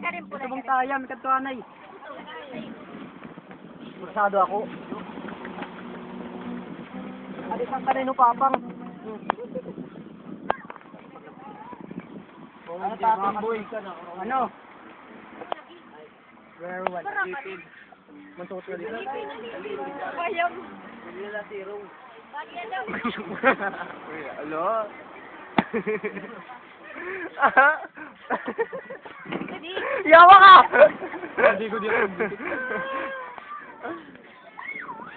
Ito bang taya, may kantuanay. Masyado ako. Adi kang kanino papang. Ano tapang boy? Ano? Where one? Tipid. Mantukot ka dito. Bayam. Hindi na sirong. Alo? Yawa ka! Hindi ko dito.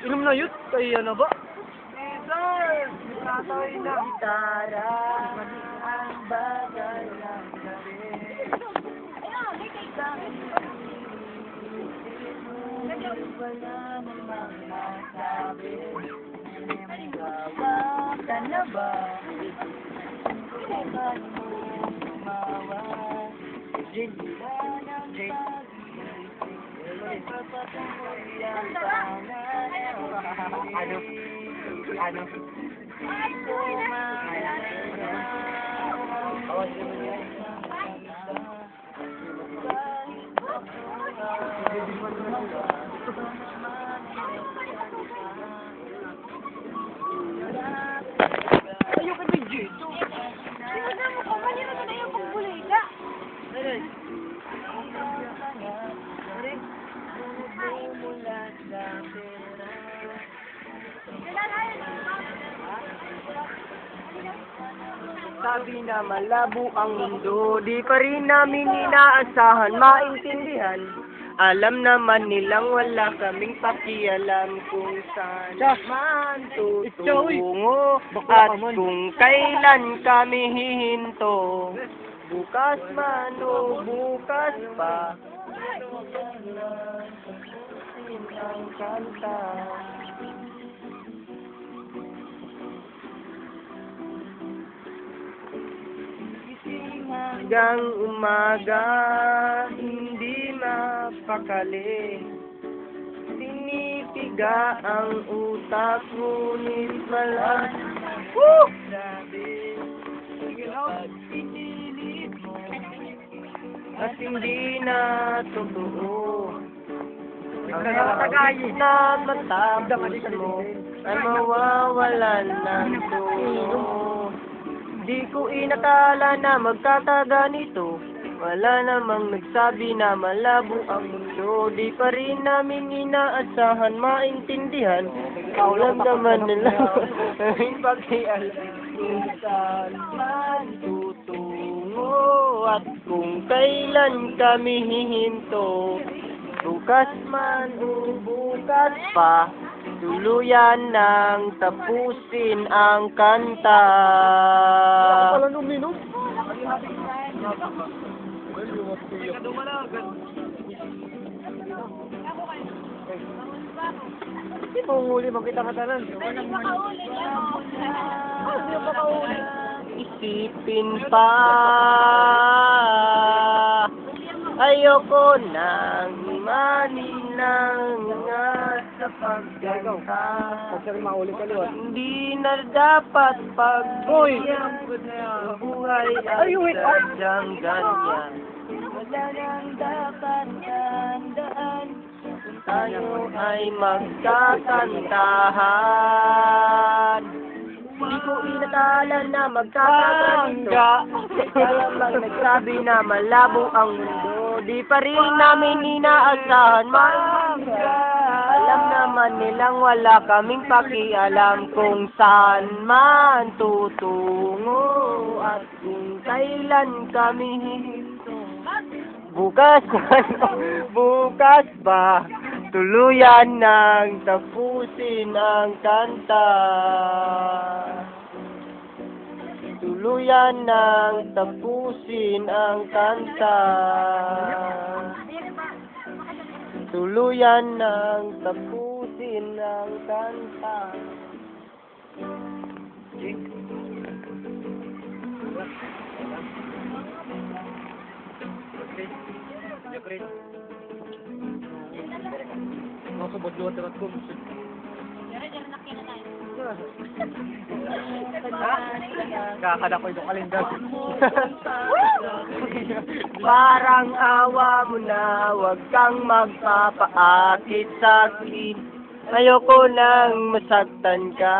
Inom na yun? Kaya na ba? Sir! Nataway na. Gitara. Ang bagal ng gabi. Wala namang masabi. Gawa ka na ba? Kailan mo gumawa? Ano? Ano? Ayaw ka ba dito? Tingnan mo kung kanino na yung pagbulita. Sabi na malabo ang mundo, di pa rin namin inaasahan, maintindihan. Alam naman nilang wala kaming pakialam kung saan man tutungo at kung kailan kami hihinto. Bukas man o bukas pa, ang kanta. Hanggang umaga, hindi mapakali. Tinipiga ang utak, ngunit malas. Woo! At hindi na totoo. Ang na matapos mo ay mawawalan ng tono. Di ko inakala na magkakaganito. Wala namang nagsabi na malabo ang mundo. Di pa rin namin inaasahan, maintindihan. Alam naman nila ang pakialam kung saan man tutungo at kung kailan kami hihinto. Bukas man o bukas pa, tuluyan nang tapusin ang kanta. Pala nung minum. Hindi mo huli, makita ka tanan. Isipin pa, ayoko nang maninangat sa pagkanta. Hindi na dapat pagbigyan buhay ay sadyang ganyan. Wala nang dapat tandaan kung tayo ay magkakantahan. Hindi ko inakala na magkakaganito. Kaya lang nagsabi na malabo ang mundo. Di pa rin namin inaasahan, alam naman nilang wala kaming pakialam kung saan man tutungo at kung kailan kami hihinto. Bukas bukas pa, tuluyan nang tapusin ang kanta. Tuluyan nang tapusin ang kanta. Tuluyan nang tapusin ang kanta. Kakada ko yung kalendar. Parang awa mo na, wag kang magpapaakit sa akin. Ayoko nang masaktan ka,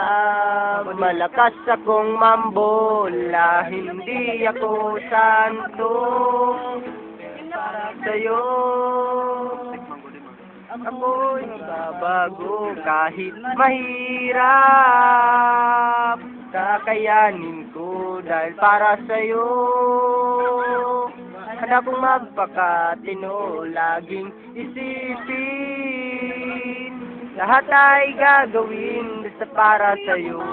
malakas akong mambola, hindi ako santo. Para sa'yo, ako'y magbabago kahit mahirap. Kakayanin ko dahil para sa'yo. Handa kong magpakatino, laging isipin. Lahat ay gagawin basta para sa'yo.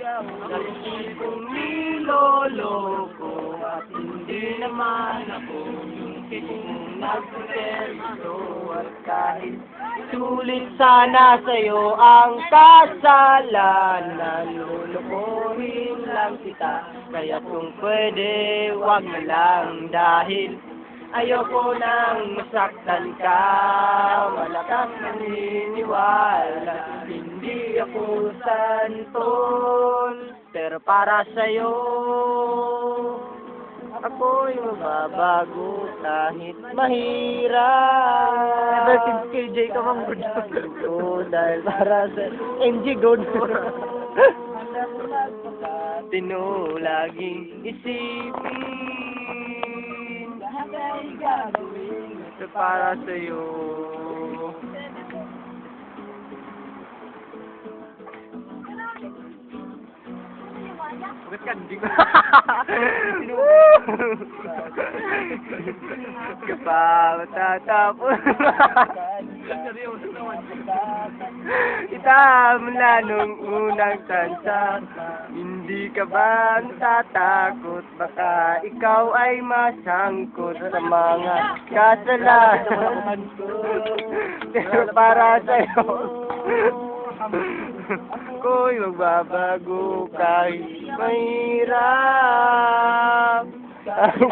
Hindi kong niloloko at hindi naman ako yung tipong nagsiseryo. At kahit sulit sana sa'yo ang kasalanan, lulukuhin lang kita. Kaya kung pwede, wag na lang dahil ayoko nang masaktan ka. Malakas naniniwala, hindi ako santol. Pero para sa'yo, ako'y mababago kahit mahirap. Ever since KJ ka mang good. Dahil para sa MG good. Tino, laging isipin. Lahat ay gagawin ito para sa'yo. Bakit ka hindi ko? Kapag matatapos. Seryoso naman. Itam na nung unang tansa. Hindi ka ba natatakot? Baka ikaw ay masangkot sa mga kasalanan ko. Pero para sa'yo, ako'y magbabago kahit mahirap.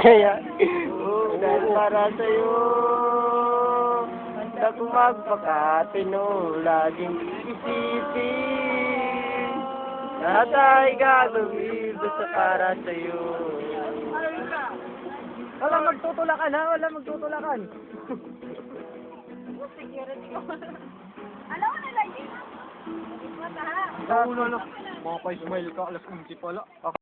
Kaya, dahil para sa'yo, handa kong magpakatino, laging isipin. Lahat ay gagawin basta para sa'yo. Wala magtutulakan ha, wala magtutulakan. Alam mo na lang yun. Mata ha? Mga pa-smile ka, alas 11 pala.